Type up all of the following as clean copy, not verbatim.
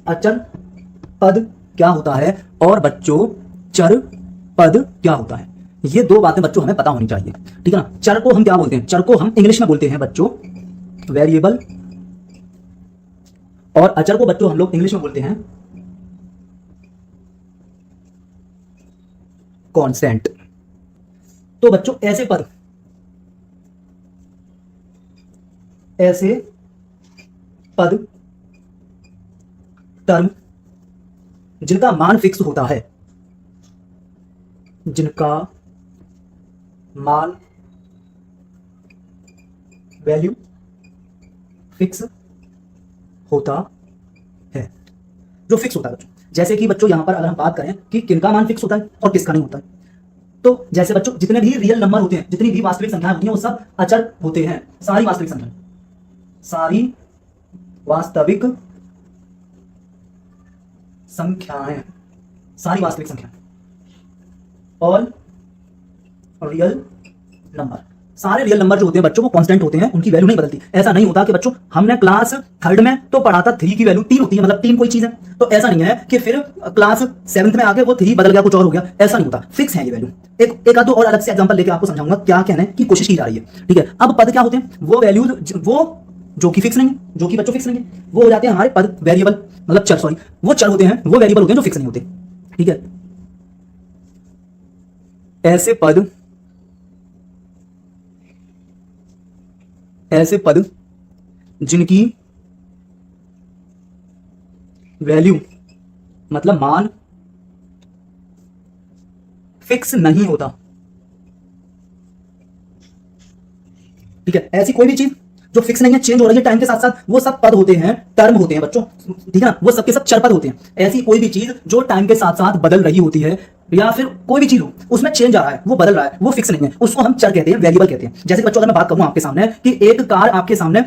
अचर पद क्या होता है और बच्चों चर पद क्या होता है। ये दो बातें बच्चों हमें पता होनी चाहिए, ठीक है ना। चर को हम क्या बोलते हैं, चर को हम इंग्लिश में बोलते हैं बच्चों वेरिएबल, और अचर को बच्चों हम लोग इंग्लिश में बोलते हैं कांस्टेंट। तो बच्चों ऐसे पद, ऐसे पद टर्म जिनका मान फिक्स होता है, जिनका मान वैल्यू फिक्स होता है, जो फिक्स होता है बच्चों। जैसे कि बच्चों यहां पर अगर हम बात करें कि किनका मान फिक्स होता है और किसका नहीं होता है, तो जैसे बच्चों जितने भी रियल नंबर होते हैं, जितनी भी वास्तविक संख्याएं होती हैं, वो सब अचर होते हैं। सारी वास्तविक संख्याएं, सारी वास्तविक संख्याएं, सारी वास्तविक संख्याएं और रियल नंबर, सारे रियल नंबर जो होते हैं बच्चों वो कांस्टेंट होते हैं, उनकी वैल्यू नहीं बदलती। ऐसा नहीं होता कि बच्चों हमने क्लास थर्ड में तो पढ़ा था 3 की वैल्यू 3 होती है, मतलब 3 कोई चीज है, तो ऐसा नहीं है कि फिर क्लास 7th में आके वो 3 बदल गया, कुछ और हो गया, ऐसा नहीं होता, फिक्स है ये वैल्यू। एक आध दो और अलग से एग्जांपल लेके आपको समझाऊंगा क्या कहने की कोशिश की जा रही है, ठीक है। अब पद क्या होते हैं, वो वैल्यूज वो जो कि फिक्स नहीं है, जो कि बच्चों फिक्स नहीं है, वो हो जाते हैं हमारे पद वेरिएबल, मतलब चर, सॉरी वो चर होते हैं, वो वेरिएबल होते हैं जो फिक्स नहीं होते, ठीक है। ऐसे पद, ऐसे पद जिनकी वैल्यू मतलब मान फिक्स नहीं होता, ठीक है। ऐसी कोई भी चीज जो फिक्स नहीं है, चेंज हो रही है टाइम के साथ साथ, वो सब पद होते हैं, टर्म होते हैं बच्चों, ठीक है ना। वो सबके सब चर पद होते हैं। ऐसी कोई भी चीज जो टाइम के साथ साथ बदल रही होती है, या फिर कोई भी चीज हो उसमें चेंज आ रहा है, वो बदल रहा है, वो फिक्स नहीं है, उसको हम चर कहते हैं, वेरिएबल कहते हैं। जैसे बच्चों अगर मैं बात करूं आपके सामने कि एक कार आपके सामने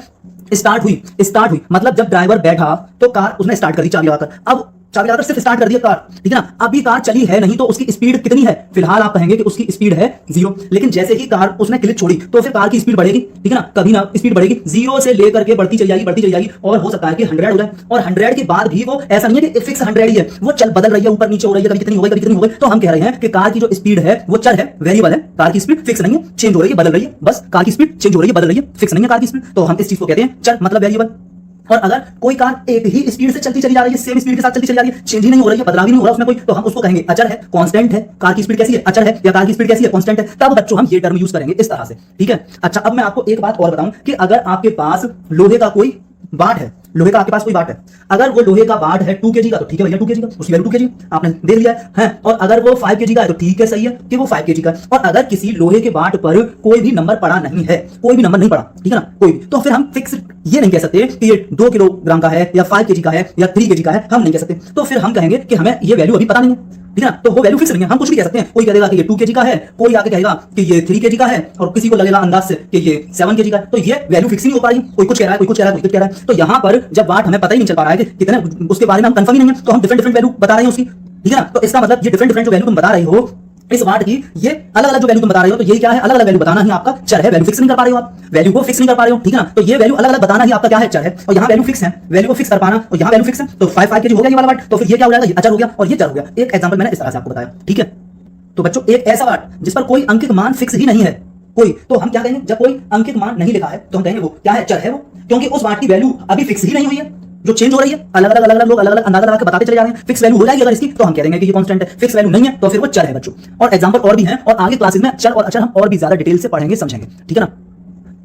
स्टार्ट हुई मतलब जब ड्राइवर बैठा तो कार उसने स्टार्ट कर दी चाबी लगाकर, अब चाबी लगाकर सिर्फ स्टार्ट कर दिया कार, ठीक है ना। अभी कार चली है नहीं, तो उसकी स्पीड कितनी है, फिलहाल आप कहेंगे कि उसकी स्पीड है 0, लेकिन जैसे ही कार उसने क्लिक छोड़ी तो फिर कार की स्पीड बढ़ेगी, ठीक है ना। कभी ना स्पीड बढ़ेगी, 0 से लेकर के बढ़ती चली जाएगी, और हो सकता है कि 100 हो जाए, और 100 के बाद भी वो ऐसा नहीं है कि फिक्स 100 ही है, वो चल बदल रही है, ऊपर नीचे हो रही है, कभी कितनी हो गई कभी कितनी हो गई। तो हम कह रहे हैं कि कार की जो स्पीड है वो चर है, वेरिएबल है, कार की स्पीड फिक्स नहीं है, चेंज हो रही है, बदल रही है, बस कार की स्पीड चेंज हो रही है, बदल रही है, फिक्स नहीं है कार की स्पीड, तो हम इस चीज को कहते हैं चर, मतलब वेरिएबल। और अगर कोई कार एक ही स्पीड से चलती चली जा रही है, सेम स्पीड के साथ चलती चली जा रही है, चेंज ही नहीं हो रही है, बदलाव ही नहीं हो रहा उसमें कोई, तो हम उसको कहेंगे अचर है, कांस्टेंट है। कार की स्पीड कैसी है, अचर है, या कार की स्पीड कैसी है, कांस्टेंट है। तब बच्चों हम ये टर्म यूज करेंगे इस तरह से, ठीक है। अच्छा, अब मैं आपको एक बात और बताऊं कि अगर आपके पास लोहे का कोई बाट है, लोहे का आपके पास कोई बाट है, अगर वो लोहे का बाट है 2 kg का, तो ठीक है भैया 2 kg का, उसकी वैल्यू 2 kg आपने देख लिया है। और अगर वो 5 kg का है तो ठीक है, सही है कि वो 5 kg का। और अगर किसी लोहे के बाट पर कोई भी नंबर पड़ा नहीं है, कोई भी नंबर नहीं पड़ा, ठीक है ना, कोई भी, तो फिर हम फिक्स ये नहीं कह सकते कि ये 2 किलोग्राम का है या 5 kg का है या 3 kg का है, हम नहीं कह सकते। तो फिर हम कहेंगे कि हमें ये वैल्यू अभी पता नहीं है, ठीक है ना, तो वो वैल्यू फिक्स नहीं है। हम कुछ भी कह सकते हैं, कोई कहेगा कि ये 2 kg का है, कोई आके कहेगा कि ये 3 kg का है, और किसी को लगेगा अंदाज से कि ये 7 kg का है, तो ये वैल्यू फिक्स नहीं हो पा रही। कोई कुछ कह रहा है, कोई कुछ कह रहा है, कोई कुछ कह रहा है। तो यहाँ पर जब वाट हमें पता ही नहीं चल पा रहा है कि कितने, उसके बारे में हम कंफर्म ही नहीं है, तो हम डिफरेंट वैल्यू बता रहे हैं उसकी, ठीक है ना। तो इसका मतलब ये डिफरेंट जो वैल्यू तुम बता रहे हो इस वाट की, ये अलग अलग जो वैल्यू तुम बता रहे हो, तो ये क्या है, अलग अलग वैल्यू बताना ही आपका चर है। वैल्यू फिक्स नहीं कर पा रहे हो आप, वैल्यू को फिक्स नहीं कर पा रहे हो, ठीक है ना। तो ये वैल्यू अलग अलग बताना ही आपका क्या है, चर है। और यहाँ वैल्यू फिक्स है, वैल्यू को फिक्स कर पाना, और यहाँ वैल्यू फिक्स है, तो 5 kg हो गया ये वाला वाट, तो फिर ये क्या हो जाएगा, ये अचर हो गया और ये चर हो गया। एक एग्जांपल मैंने इस तरह से आपको बताया, ठीक है। तो बच्चों एक ऐसा वाट जिस पर कोई अंकित मान फिक्स ही नहीं है, कोई, तो हम क्या कहेंगे, जब कोई अंकित मान नहीं लिखा है तो हम कहेंगे वो क्या है, चर है वो, क्योंकि उस वाट की वैल्यू अभी फिक्स ही नहीं हुई है, जो चेंज हो रही है, अलग अलग लोग अलग अलग अंदाजा लगा के बताते चले जा रहे हैं। फिक्स वैल्यू हो जाएगी अगर इसकी, तो हम कह देंगे कि ये कांस्टेंट है। फिक्स वैल्यू नहीं है तो फिर वो चर है बच्चों। और एग्जांपल और भी हैं, और आगे क्लासेस में चर और अचर हम और भी ज्यादा डिटेल से पढ़ेंगे, समझेंगे, ठीक है ना।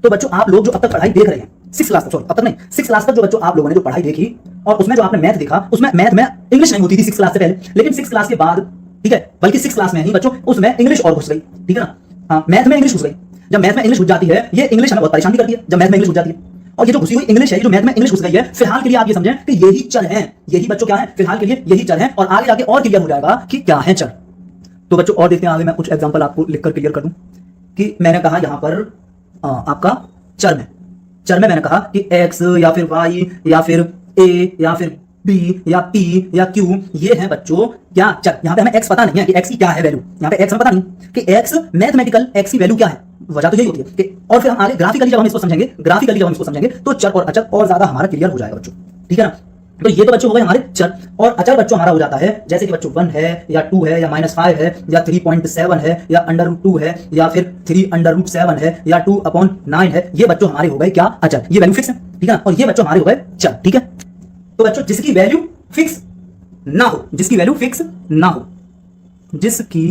तो बच्चों आप लोग जो अब तक पढ़ाई देख रहे हैं 6th क्लास तक, सॉरी अब तक नहीं 6th क्लास तक जो बच्चों आप लोगों ने जो पढ़ाई देखी, और उसमें जो आपने मैथ देखा, उसमें मैथ में इंग्लिश नहीं होती थी 6th क्लास से पहले, लेकिन 6th क्लास के बाद, ठीक है, बल्कि 6th क्लास में ही बच्चों उसमें इंग्लिश और घुस गई, ठीक है ना। हाँ, मैथ में इंग्लिश घुस गई। जब मैथ में इंग्लिश घुस जाती है, ये इंग्लिश हमें बहुत परेशान करती है जब मैथ में इंग्लिश घुस जाती है। और ये जो घुसी हुई इंग्लिश है, जो मैथ में इंग्लिश घुस गई है, फिलहाल के लिए आप ये समझें कि यही चर है, यही बच्चों क्या है, फिलहाल के लिए यही चर है, और आगे जाके और क्लियर हो जाएगा कि क्या है चर। तो बच्चों और देखते हैं आगे, मैं कुछ एग्जांपल आपको लिखकर क्लियर कर दूं कि मैंने कहा यहां पर आपका चर में मैंने कहा कि x या फिर y या फिर a या फिर b या p या q, ये है बच्चों क्या, चर। यहां पे हमें x पता नहीं है कि x की क्या है वैल्यू, यहां पे x हमें पता नहीं कि x मैथमेटिकल x की वैल्यू क्या है, वजह तो यही होती है कि, और फिर हम आगे ग्राफिकली जब हम इसको समझेंगे, तो चर और अचर और ज्यादा हमारा क्लियर हो जाएगा बच्चों, ठीक है ना। तो ये तो बच्चों हो गए हमारे चर। और अचर बच्चों हमारा हो जाता है जैसे कि बच्चों 1 है या 2 है या -5 है या 3.7 है या √2 है या फिर 3√7 है या 2/9 है। ये बच्चों हमारे हो गए क्या, अचर। ये वैल्यू फिक्स है, ठीक है। और ये बच्चों हमारे हो गए चर, ठीक है। तो बच्चों जिसकी वैल्यू फिक्स ना हो, जिसकी वैल्यू फिक्स ना हो, जिसकी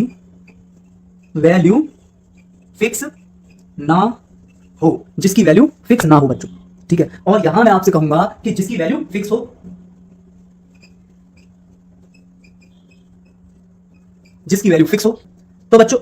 वैल्यू फिक्स ना हो, जिसकी वैल्यू फिक्स ना हो बच्चों, ठीक है। और यहां मैं आपसे कहूंगा कि जिसकी वैल्यू फिक्स हो, जिसकी वैल्यू फिक्स हो, तो बच्चों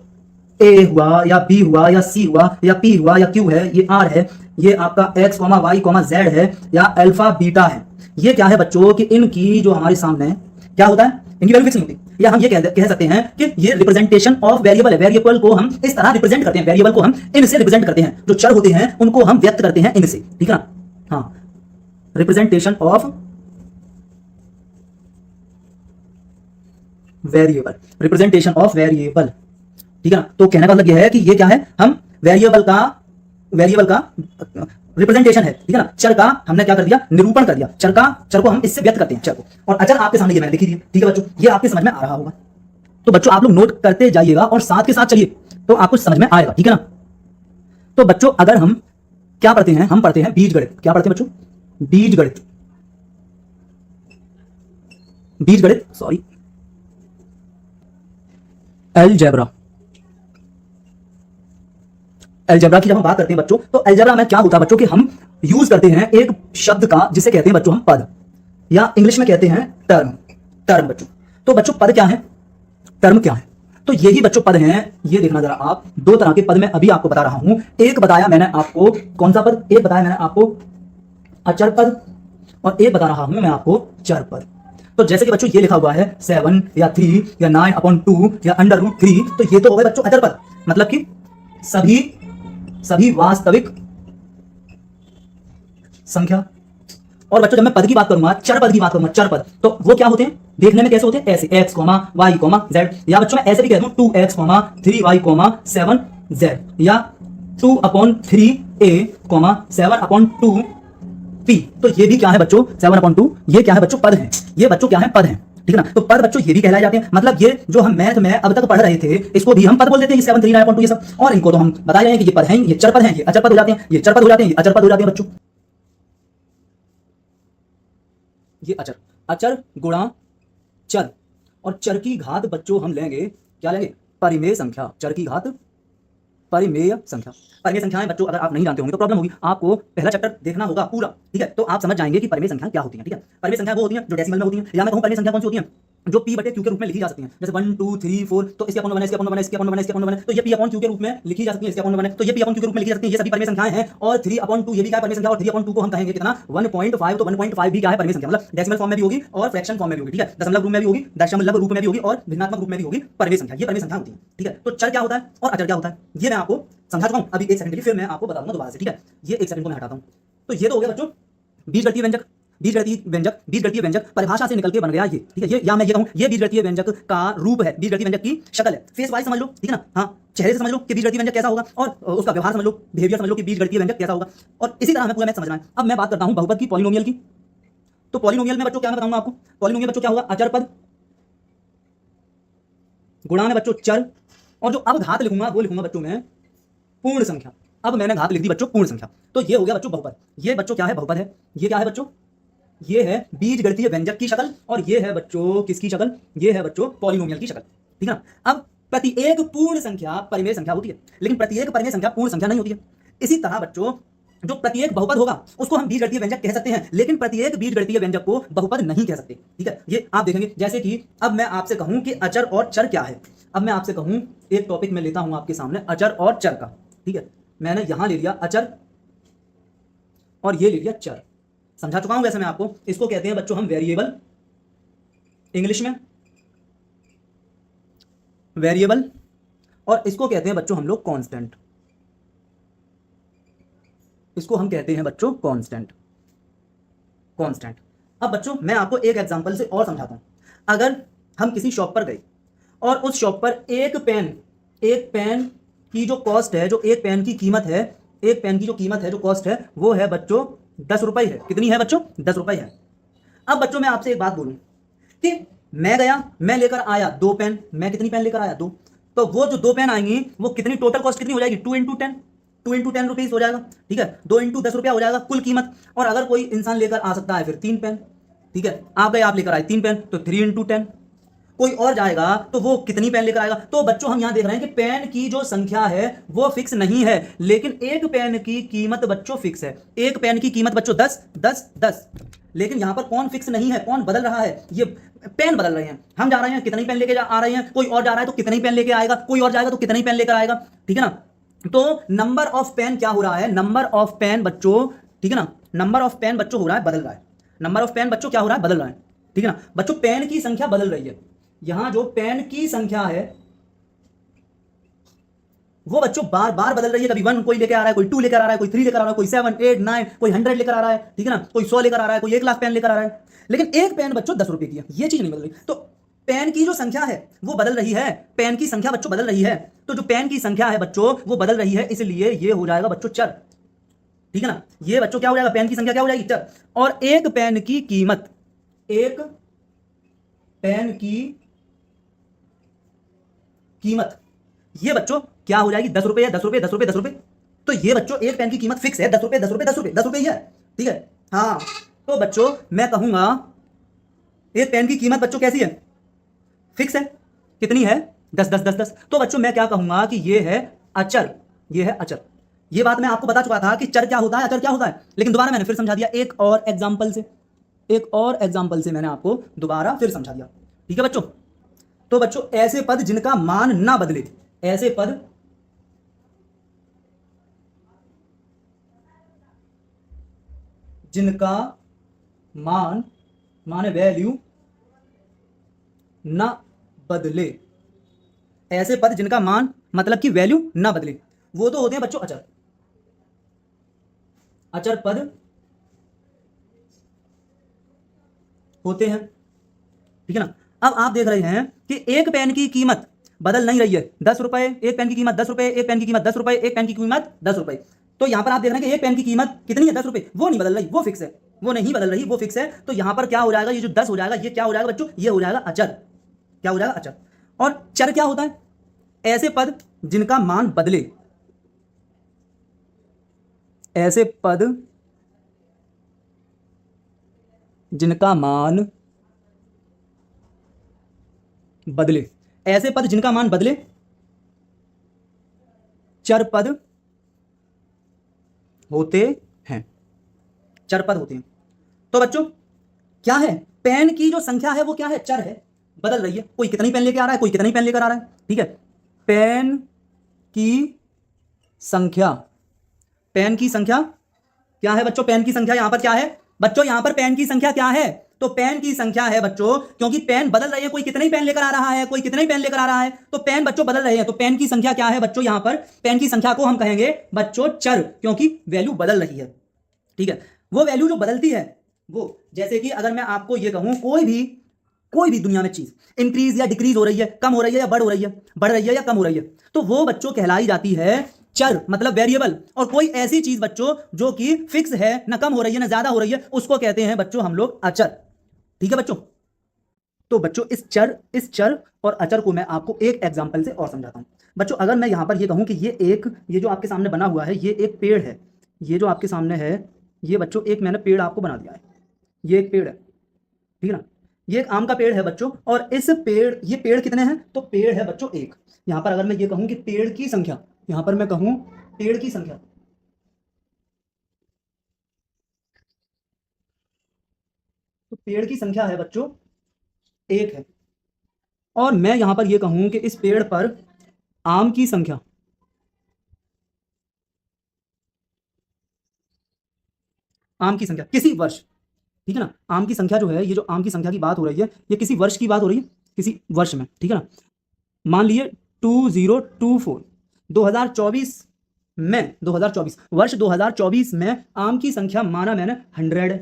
ए हुआ या बी हुआ या सी हुआ या पी हुआ या क्यू है, ये आर है, ये आपका एक्स वाई जेड है या अल्फा बीटा है। ये क्या है बच्चों कि इनकी जो हमारे सामने क्या होता है, इनकी वैल्यू फिक्स नहीं होती। या हम ये कह सकते हैं कि ये रिप्रेजेंटेशन ऑफ वेरिएबल है। वेरिएबल को हम इस तरह रिप्रेजेंट करते हैं, वेरिएबल को हम इनसे रिप्रेजेंट करते हैं। जो चर होते हैं उनको हम व्यक्त करते हैं इनसे, ठीक है ना। हाँ, representation of variable, representation of variable, ठीक है ना। तो कहने का मतलब यह है कि ये क्या है, हम वेरिएबल का रिप्रेजेंटेशन है, ठीक है ना। चर का हमने क्या कर दिया, निरूपण कर दिया। चर को हम इससे व्यक्त करते हैं, चर को। और अचर आपके सामने ये मैंने लिखी दी, ठीक है बच्चों। ये आपके समझ में आ रहा होगा। तो बच्चों आप लोग नोट करते जाइएगा और साथ के साथ चलिए तो आपको समझ में आएगा, ठीक है ना। तो बच्चों अगर हम क्या पढ़ते हैं, हम पढ़ते हैं बीजगणित। क्या पढ़ते हैं बच्चों, बीजगणित। बीजगणित सॉरी, अलजेब्रा। अलजेब्रा की जब हम बात करते हैं बच्चों, तो अलजेब्रा में क्या होता है बच्चों कि हम यूज करते हैं एक शब्द का जिसे कहते हैं बच्चों हम पद, या इंग्लिश में कहते हैं टर्म। टर्म बच्चों, तो बच्चों पद क्या है, टर्म क्या है, तो यही बच्चों पद हैं। ये देखना जरा आप, दो तरह के पद मैं अभी आपको बता रहा हूं। एक बताया मैंने आपको कौन सा पद, एक बताया मैंने आपको अचर पद, और एक बता रहा हूं मैं आपको चर पद। तो जैसे कि बच्चों ये लिखा हुआ है 7 या 3 या 9/2 या √3, तो ये तो हो गए बच्चों अचर पद, मतलब कि सभी वास्तविक संख्या। और बच्चों जब मैं पद की बात करूंगा, चर पद की बात करूंगा, चर पद, तो वो क्या होते हैं, देखने में कैसे होते हैं, ऐसे x, y, z। या बच्चों मैं ऐसे भी कह दूं 2x, 3y, 7z, या 2/3a, 7/2p। तो ये भी क्या है बच्चों, 7/2, ये क्या है बच्चों, पद है। ये बच्चों क्या है, पद है, ठीक है ना। तो पद बच्चों ये भी कहलाए जाते हैं। मतलब ये जो हम मैथ में अब तक पढ़ रहे थे, इसको भी हम पद बोल देते हैं, ये 7, 3, 9/2 ये सब। और इनको तो हम बता रहे हैं कि ये पद हैं, ये चर पद हैं, ये अचर पद हो जाते हैं, ये चर पद हो जाते हैं, ये अचर पद हो जाते हैं बच्चों। ये अचर गुणा चर, और चर की घात बच्चों हम लेंगे, क्या लेंगे, परिमेय संख्या। चर की घात परिमेय संख्या। परिमेय संख्याएं बच्चों अगर आप नहीं जानते होंगे तो प्रॉब्लम होगी, आपको पहला चैप्टर देखना होगा पूरा, ठीक है। तो आप समझ जाएंगे कि परिमेय संख्याएं क्या होती हैं, ठीक है। परिमेय संख्या वो होती हैं जो डेसिमल में होती हैं, या मैं कहूं परिमेय संख्या कौन सी होती है, जो p/q के रूप में लिखी जा सकती हैं। जैसे 1, 2, 3, 4, तो इसके अपॉन 1, इसके अपॉन 1, इसके अपॉन 1, इसके अपॉन 1, तो ये p/q के रूप में लिखी जा सकती है। इसके अपॉन 1, तो ये p/q के रूप में लिखी जा सकती है। ये सभी परिमेय संख्याएं हैं। और 3/2 ये भी क्या है, परिमेय संख्या। और 3/2 को हम कहेंगे कितना, 1.5। तो 1.5 भी क्या है, परिमेय संख्या। मतलब डेसिमल फॉर्म में भी होगी और फ्रैक्शन फॉर्म में भी होगी, ठीक है। दशमलव रूप में भी होगी, दशमलव रूप में भी होगी और भिन्नात्मक रूप में भी होगी परिमेय संख्या। ये परिमेय संख्या होती है, ठीक है। तो चर क्या होता है और अचर क्या होता है, ये मैं आपको समझा चुका हूं अभी 1 सेकंड के लिए, फिर मैं आपको बताऊंगा दोबारा से, ठीक है। ये 1 सेकंड को मैं हटाता हूं। तो ये तो हो गया बच्चों बीजगणितीय व्यंजक। बीजगणितीय व्यंजक परिभाषा से निकल के बन गया ये, ठीक है। ये या मैं ये कहूं ये बीजगणितीय व्यंजक का रूप है, बीजगणितीय व्यंजक की शक्ल है। फेस वाइज समझ लो, ठीक है ना। हाँ, चेहरे से समझ लो कि बीजगणितीय व्यंजक कैसा होगा, और उसका व्यवहार समझ लो, बिहेवियर समझ लो कि बीजगणितीय व्यंजक कैसा होगा। और इसी तरह हमें पूरा मैथ समझना है। अब मैं बात करता हूं बहुपद की, पॉलिनोमियल की। तो पॉलिनोमियल में बच्चों क्या मैं बताऊंगा आपको, पॉलिनोमियल बच्चों क्या होगा, अचर पद गुणा में बच्चों चर, और जो अब घात लिखूंगा वो लिखूंगा बच्चों में पूर्ण संख्या। अब मैंने घात लिख दी बच्चों पूर्ण संख्या। तो ये हो गया बच्चों बहुपद। ये बच्चों क्या है, बहुपद है। ये क्या है बच्चों, ये है बीजगणितीय व्यंजक की शक्ल, और ये है बच्चों किसकी शक्ल, ये है बच्चों पॉलिनोमियल की शक्ल, ठीक है ना। अब प्रत्येक पूर्ण संख्या परिमेय संख्या होती है, लेकिन प्रत्येक परिमेय संख्या पूर्ण संख्या नहीं होती है। इसी तरह बच्चों जो प्रत्येक बहुपद होगा उसको हम बीजगणितीय व्यंजक कह सकते हैं, लेकिन प्रत्येक बीजगणितीय व्यंजक को बहुपद नहीं कह सकते, ठीक है। ये आप देखेंगे। जैसे कि अब मैं आपसे कहूं कि अचर और चर क्या है। अब मैं आपसे कहूं, एक टॉपिक में लेता हूं आपके सामने अचर और चर का, ठीक है। मैंने यहां ले लिया अचर और ये ले लिया चर। समझा चुका हूं वैसे मैं आपको। इसको कहते हैं बच्चों हम वेरिएबल, इंग्लिश में वेरिएबल, और इसको कहते हैं बच्चों हम लोग कांस्टेंट। इसको हम कहते हैं बच्चों कांस्टेंट। कांस्टेंट। अब बच्चों मैं आपको एक एग्जांपल से और समझाता हूं। अगर हम किसी शॉप पर गए और उस शॉप पर एक पेन की जो कॉस्ट है, जो एक पेन की कीमत है, एक पेन की जो कीमत है, जो कॉस्ट है, वो है बच्चों 10 रुपए है। कितनी है बच्चों, 10 रुपए है। अब बच्चों मैं आपसे एक बात बोलूं कि मैं गया, मैं लेकर आया 2 पेन, मैं कितनी पेन लेकर आया? 2। तो वो जो 2 पेन आएंगी वो कितनी, टोटल कॉस्ट कितनी हो जाएगी? 2 × 10, 2 × 10 रुपीज हो जाएगा, ठीक है, 2 × 10 रुपया हो जाएगा कुल कीमत। और अगर कोई इंसान लेकर आ सकता है फिर 3 पेन, ठीक है, आप गए, आप लेकर आए 3 पेन, तो 3 × 10। कोई और जाएगा तो वो कितनी पेन लेकर आएगा? तो बच्चों हम यहां देख रहे हैं कि पेन की जो संख्या है वो फिक्स नहीं है, लेकिन एक पेन की कीमत बच्चों फिक्स है। एक पेन की कीमत बच्चों 10 10 10। लेकिन यहां पर कौन फिक्स नहीं है, कौन बदल रहा है? ये पेन बदल रहे हैं। हम जा रहे हैं, कितनी पेन लेके आ रहे हैं, कोई और जा रहा है तो कितनी पेन लेके आएगा, कोई और जाएगा तो कितनी पेन लेकर आएगा, ठीक है ना। तो नंबर ऑफ पेन क्या हो रहा है? नंबर ऑफ पेन बच्चों, ठीक है ना, नंबर ऑफ पेन बच्चों हो रहा है, बदल रहा है। नंबर ऑफ पेन बच्चों क्या हो रहा है? बदल रहा है, ठीक है ना बच्चों। पेन की संख्या बदल रही है। यहां जो पेन की संख्या है वो बच्चों बार बार बदल रही है। कभी 1 कोई लेकर आ रहा है, कोई 2 लेकर आ रहा है, कोई 3 लेकर आ रहा है, कोई 7 8 9, कोई 100 लेकर आ रहा है, ठीक है ना, कोई 100 लेकर आ रहा है, कोई 1 लाख पेन लेकर आ रहा है। लेकिन एक पेन बच्चों 10 रुपए की है, ये चीज नहीं बदल रही। तो पेन की जो संख्या है वो बदल रही है, पेन की संख्या बच्चों बदल रही है। तो जो पेन की संख्या है बच्चों वो बदल रही है, इसलिए ये हो जाएगा बच्चों चर, ठीक है ना। ये बच्चों क्या हो जाएगा? पेन की संख्या क्या हो जाएगी? चर। और एक पेन की कीमत, एक पेन की कीमत ये बच्चों क्या हो जाएगी? 10 रुपए है, 10 रुपए, 10 रुपए, 10 रुपए। तो ये बच्चों एक पेन की कीमत फिक्स है, 10 रुपए, 10 रुपए, 10 रुपए, 10 रुपए ही है, ठीक है। हाँ, तो बच्चों मैं कहूंगा एक पेन की कीमत बच्चों कैसी है? फिक्स है। कितनी है? 10 10 10 10। तो बच्चों मैं क्या कहूंगा कि ये है अचर, ये है अचर। ये बात मैं आपको बता चुका था कि चर क्या होता है, अचर क्या होता है, लेकिन दोबारा मैंने फिर समझा दिया एक और एग्जाम्पल से, एक और एग्जाम्पल से मैंने आपको दोबारा फिर समझा दिया, ठीक है बच्चों। तो बच्चों ऐसे पद जिनका मान ना बदले, ऐसे पद जिनका मान, माने वैल्यू, ना बदले, ऐसे पद जिनका मान मतलब कि वैल्यू ना बदले, वो तो होते हैं बच्चों अचर। अचर पद होते हैं, ठीक है ना। अब आप देख रहे हैं कि एक पेन की कीमत बदल नहीं रही है, 10 रुपए, एक पेन की कीमत 10 रुपए, एक पेन की कीमत 10 रुपए, एक पेन की कीमत 10 रुपए। तो यहां पर आप देख रहे हैं कि एक पेन की कीमत कितनी है? 10 रुपए। वो नहीं बदल रही, वो फिक्स है, वो नहीं बदल रही, वो फिक्स है। तो यहां पर क्या हो जाएगा? ये जो 10 हो जाएगा, ये क्या हो जाएगा बच्चों? ये हो जाएगा अचर। क्या हो जाएगा? अचर। और चर क्या होता है? ऐसे पद जिनका मान बदले, ऐसे पद जिनका मान बदले, ऐसे पद जिनका मान बदले चर पद होते हैं, चर पद होते हैं। तो बच्चों क्या है? पेन की जो संख्या है वो क्या है? चर है, बदल रही है। कोई कितनी पेन लेके आ रहा है, कोई कितनी पेन लेकर आ रहा है, ठीक है। पेन की संख्या, पेन की संख्या क्या है बच्चों? पेन की संख्या यहां पर क्या है बच्चों? यहां पर पेन की संख्या क्या है? तो पेन की संख्या है बच्चों, क्योंकि पेन बदल रही है, कोई कितनी पेन लेकर आ रहा है, कोई कितनी पेन लेकर आ रहा है, तो पेन बच्चों बदल रहे हैं। तो पेन की संख्या क्या है बच्चों? यहां पर पेन की संख्या को हम कहेंगे बच्चों चर, क्योंकि वैल्यू बदल रही है, ठीक है। वो वैल्यू जो बदलती है वो, जैसे कि अगर मैं आपको ये कहूं कोई भी दुनिया में चीज इंक्रीज या डिक्रीज हो रही है, कम हो रही है या बढ़ रही है या कम हो रही है, तो वो बच्चों कहलाई जाती है चर, मतलब वेरिएबल। और कोई ऐसी चीज बच्चों जो कि फिक्स है, ना कम हो रही है ना ज्यादा हो रही है, उसको कहते हैं बच्चों हम लोग अचर, ठीक है बच्चों। तो बच्चों इस चर और अचर को मैं आपको एक एग्जांपल से और समझाता हूं। बच्चों अगर मैं यहां पर ये कहूं कि ये जो आपके सामने बना हुआ है ये एक पेड़ है, ये जो आपके सामने है ये बच्चों एक मैंने पेड़ आपको बना दिया है, ये एक पेड़ है, ठीक है ना। ये एक आम का पेड़ है बच्चों, और ये पेड़ कितने हैं? तो पेड़ है बच्चों एक। यहां पर अगर मैं ये कहूं कि पेड़ की संख्या, यहां पर मैं कहूं पेड़ की संख्या, तो पेड़ की संख्या है बच्चों एक है। और मैं यहां पर ये कहूं कि इस पेड़ पर आम की संख्या, आम की संख्या किसी वर्ष, ठीक है ना, आम की संख्या जो है, ये जो आम की संख्या की बात हो रही है ये किसी वर्ष की बात हो रही है, किसी वर्ष में, ठीक है ना। मान लिए 2024, 2024 में, 2024 वर्ष 2024 में आम की संख्या माना मैंने 100।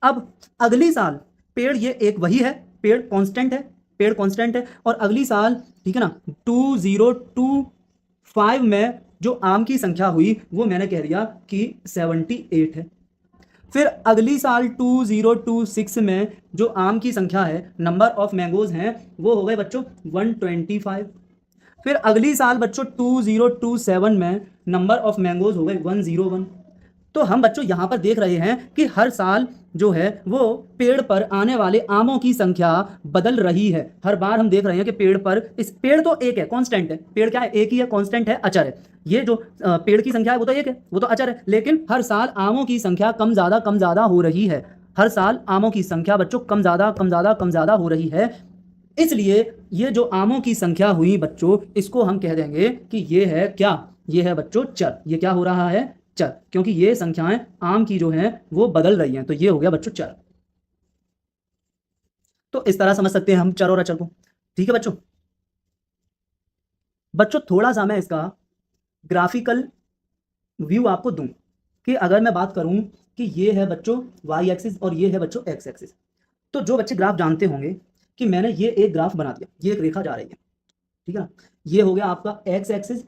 अब अगली साल पेड़ ये एक वही है, पेड़ कांस्टेंट है, पेड़ कांस्टेंट है, और अगली साल, ठीक है ना, 2025 में जो आम की संख्या हुई वो मैंने कह दिया कि 78 है। फिर अगली साल 2026 में जो आम की संख्या है, नंबर ऑफ मैंगोज हैं, वो हो गए बच्चों 125। फिर अगली साल बच्चों 2027 में नंबर ऑफ मैंगोज हो गए 101। तो हम बच्चों यहाँ पर देख रहे हैं कि हर साल जो है वो पेड़ पर आने वाले आमों की संख्या बदल रही है। हर बार हम देख रहे हैं कि पेड़ पर, इस पेड़ तो एक है, कांस्टेंट है, पेड़ क्या है, एक ही है, कांस्टेंट है, अचर है। ये जो पेड़ की संख्या है वो तो एक है, वो तो अचर है, लेकिन हर साल आमों की संख्या कम ज़्यादा हो रही है। हर साल आमों की संख्या बच्चों कम ज़्यादा हो रही है। इसलिए ये जो आमों की संख्या हुई बच्चों, इसको हम कह देंगे कि ये है क्या, ये है बच्चों चर। ये क्या हो रहा है, चर, क्योंकि ये संख्याएं आम की जो हैं वो बदल रही हैं, तो ये हो गया बच्चों चर। तो इस तरह समझ सकते हैं हम चर और अचर को। ठीक है बच्चों। बच्चों थोड़ा सा मैं इसका ग्राफिकल व्यू आपको दूं कि अगर मैं बात करूं कि ये है बच्चों वाई एक्सिस और ये है बच्चों एक्स एक्सिस, तो जो बच्चे ग्राफ जानते होंगे कि मैंने ये एक ग्राफ बना दिया, ये एक रेखा जा रही है, ठीक है ना, ये हो गया आपका एक्स एक्सिस,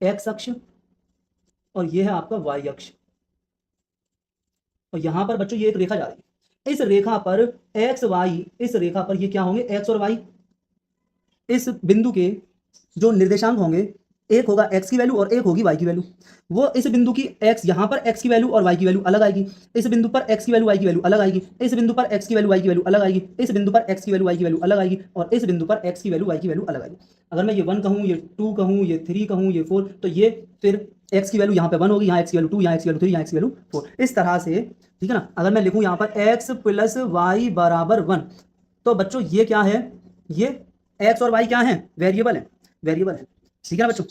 एक्स अक्ष, और ये है आपका वाई अक्ष, और यहां पर बच्चों ये एक रेखा जा रही है। इस रेखा पर एक्स वाई, इस रेखा पर ये क्या होंगे, एक्स और वाई। इस बिंदु के जो निर्देशांक होंगे, एक होगा x की वैल्यू और एक होगी y की वैल्यू। वो इस बिंदु की x, यहाँ पर x की वैल्यू और y की वैल्यू अलग आएगी, इस बिंदु पर x की वैल्यू y की वैल्यू अलग आएगी, इस बिंदु पर x की वैल्यू y की वैल्यू अलग आएगी, इस बिंदु पर x की वैल्यू y की वैल्यू अलग आएगी, और इस बिंदु पर x की वैल्यू y की वैल्यू अलग आएगी। अगर मैं ये 1 कहूँ, ये 2 कहूँ, ये 3 कहूँ, ये 4, तो ये फिर x की वैल्यू यहाँ पे 1 होगी, यहाँ x की वैल्यू 2, यहाँ x की वैल्यू 3, यहाँ x की वैल्यू 4, इस तरह से। ठीक है ना। अगर मैं लिखूँ यहाँ पर x प्लस वाई बराबर 1, तो बच्चों ये क्या है, ये x और y क्या है, वेरिएबल है, वेरिएबल है। ठीक है ना बच्चों।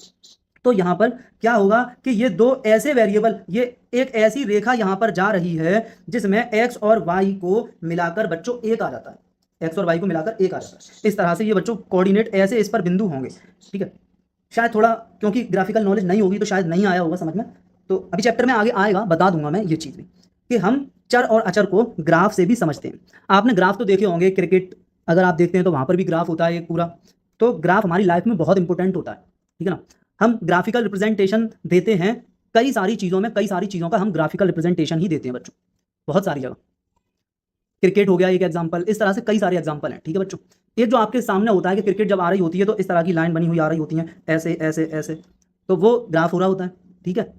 तो यहाँ पर क्या होगा कि ये दो ऐसे वेरिएबल, ये एक ऐसी रेखा यहाँ पर जा रही है जिसमें x और y को मिलाकर बच्चों एक आ जाता है, x और y को मिलाकर एक आ जाता है। इस तरह से ये बच्चों कोऑर्डिनेट ऐसे इस पर बिंदु होंगे। ठीक है। शायद थोड़ा क्योंकि ग्राफिकल नॉलेज नहीं होगी तो शायद नहीं आया होगा समझ में, तो अभी चैप्टर में आगे आएगा, बता दूंगा मैं ये चीज़ भी कि हम चर और अचर को ग्राफ से भी समझते हैं। आपने ग्राफ तो देखे होंगे, क्रिकेट अगर आप देखते हैं तो वहाँ पर भी ग्राफ होता है एक पूरा। तो ग्राफ हमारी लाइफ में बहुत इंपॉर्टेंट होता है। ठीक है ना। हम ग्राफिकल रिप्रेजेंटेशन देते हैं कई सारी चीज़ों में, कई सारी चीज़ों का हम ग्राफिकल रिप्रेजेंटेशन ही देते हैं बच्चों, बहुत सारी जगह। क्रिकेट हो गया एक एग्जाम्पल, इस तरह से कई सारे एग्जाम्पल हैं। ठीक है बच्चों। एक जो आपके सामने होता है कि क्रिकेट जब आ रही होती है तो इस तरह की लाइन बनी हुई आ रही होती है, ऐसे ऐसे ऐसे, तो वो ग्राफ हो रहा होता है। ठीक है।